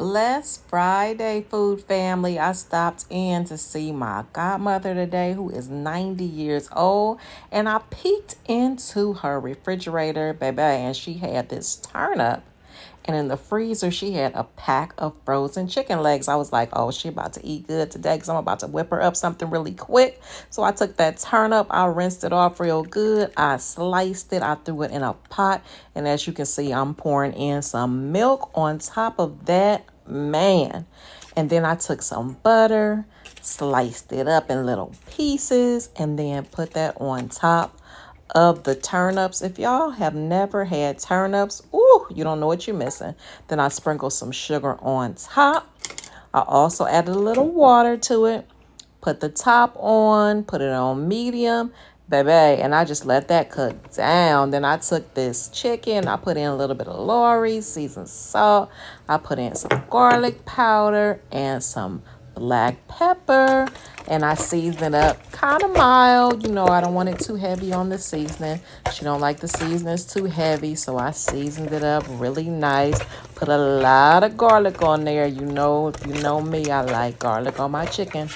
Blessed Friday, food family. I stopped in to see my godmother today, who is 90 years old, and I peeked into her refrigerator, baby, and she had this turnip. And in the freezer, she had a pack of frozen chicken legs. I was like, oh, she about to eat good today because I'm about to whip her up something really quick. So I took that turnip, I rinsed it off real good. I sliced it, I threw it in a pot. And as you can see, I'm pouring in some milk on top of that, man. And then I took some butter, sliced it up in little pieces, and then put that on top of the turnips. If y'all have never had turnips, ooh, you don't know what you're missing. Then I sprinkled some sugar on top. I also added a little water to it. Put the top on, put it on medium, baby, and I just let that cook down. Then I took this chicken, I put in a little bit of Lori, seasoned salt. I put in some garlic powder and some black pepper, and I seasoned it up kind of mild. You know, I don't want it too heavy on the seasoning. She don't like the seasonings too heavy, so I seasoned it up really nice. Put a lot of garlic on there. You know, if you know me, I like garlic on my chicken.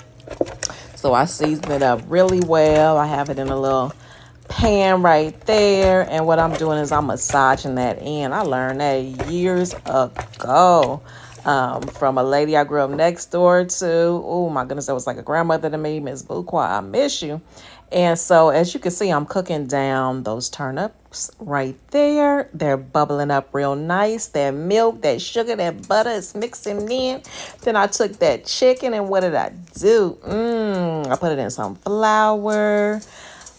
So I seasoned it up really well. I have it in a little pan right there. And what I'm doing is I'm massaging that in. I learned that years ago from a lady I grew up next door to. Oh, my goodness, that was like a grandmother to me, Miss Buqua. I miss you. And so, as you can see, I'm cooking down those turnips right there. They're bubbling up real nice. That milk, that sugar, that butter is mixing in. Then I took that chicken, and what did I do? I put it in some flour.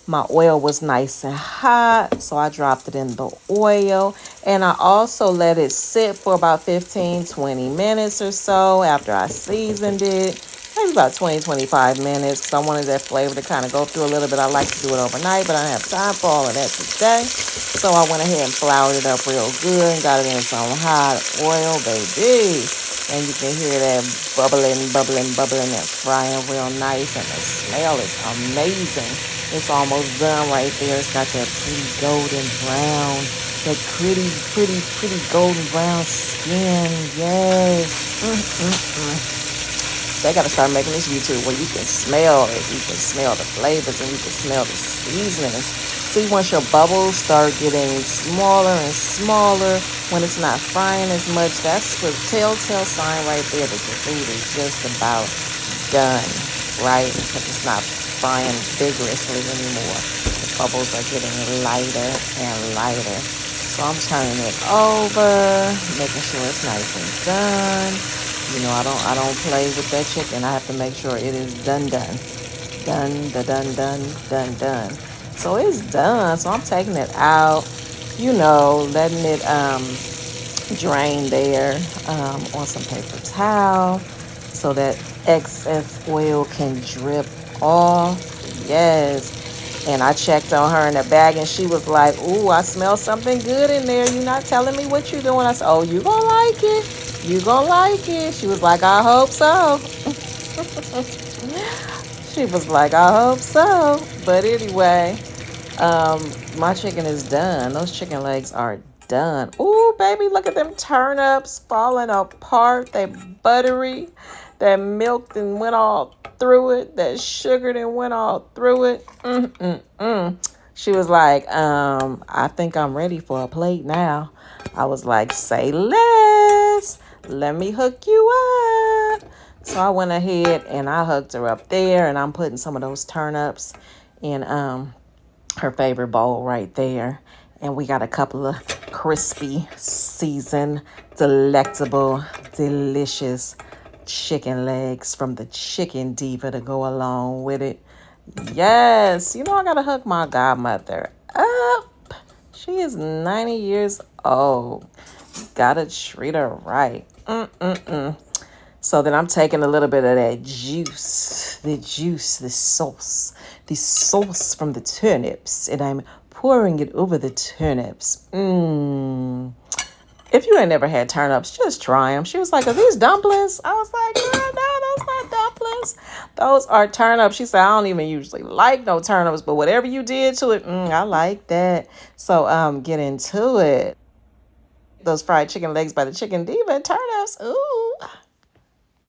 My oil was nice and hot, so I dropped it in the oil. And I also let it sit for about 15-20 minutes or so after I seasoned it. Maybe about 20-25 minutes, because I wanted that flavor to kind of go through a little bit. I like to do it overnight, but I don't have time for all of that today. So I went ahead and floured it up real good and got it in some hot oil, baby. And you can hear that bubbling, bubbling, bubbling, and frying real nice. And the smell is amazing. It's almost done right there. It's got that pretty golden brown, that pretty, pretty, pretty golden brown skin. Yes. They got to start making this YouTube where you can smell it. You can smell the flavors and you can smell the seasonings. See, once your bubbles start getting smaller and smaller, when it's not frying as much, that's the telltale sign right there that your food is just about done, right? Because it's not frying vigorously anymore. The bubbles are getting lighter and lighter. So I'm turning it over, making sure it's nice and done. You know, I don't play with that chicken. I have to make sure it is done. Done. So it's done. So I'm taking it out, you know, letting it drain there on some paper towel so that excess oil can drip off. Yes. And I checked on her in the bag and she was like, ooh, I smell something good in there. You're not telling me what you're doing. I said, oh, you gonna like it. You gonna like it. She was like, I hope so. She was like, I hope so. But anyway, my chicken is done. Those chicken legs are done. Ooh, baby, look at them turnips falling apart. They buttery. That milk then went all through it. That sugar then went all through it. She was like, I think I'm ready for a plate now. I was like, say less. Let me hook you up. So I went ahead and I hooked her up there, and I'm putting some of those turnips in her favorite bowl right there. And we got a couple of crispy, seasoned, delectable, delicious chicken legs from the Chicken Diva to go along with it. Yes, you know I gotta hook my godmother up. She is 90 years old. Gotta treat her right. So then I'm taking a little bit of that juice, the sauce from the turnips, and I'm pouring it over the turnips. If you ain't never had turnips, just try them. She was like, are these dumplings? I was like, girl, no, those not dumplings. Those are turnips. She said, I don't even usually like no turnips, but whatever you did to it, I like that. So get into it. those fried chicken legs by the Chicken Diva and turnips. Ooh.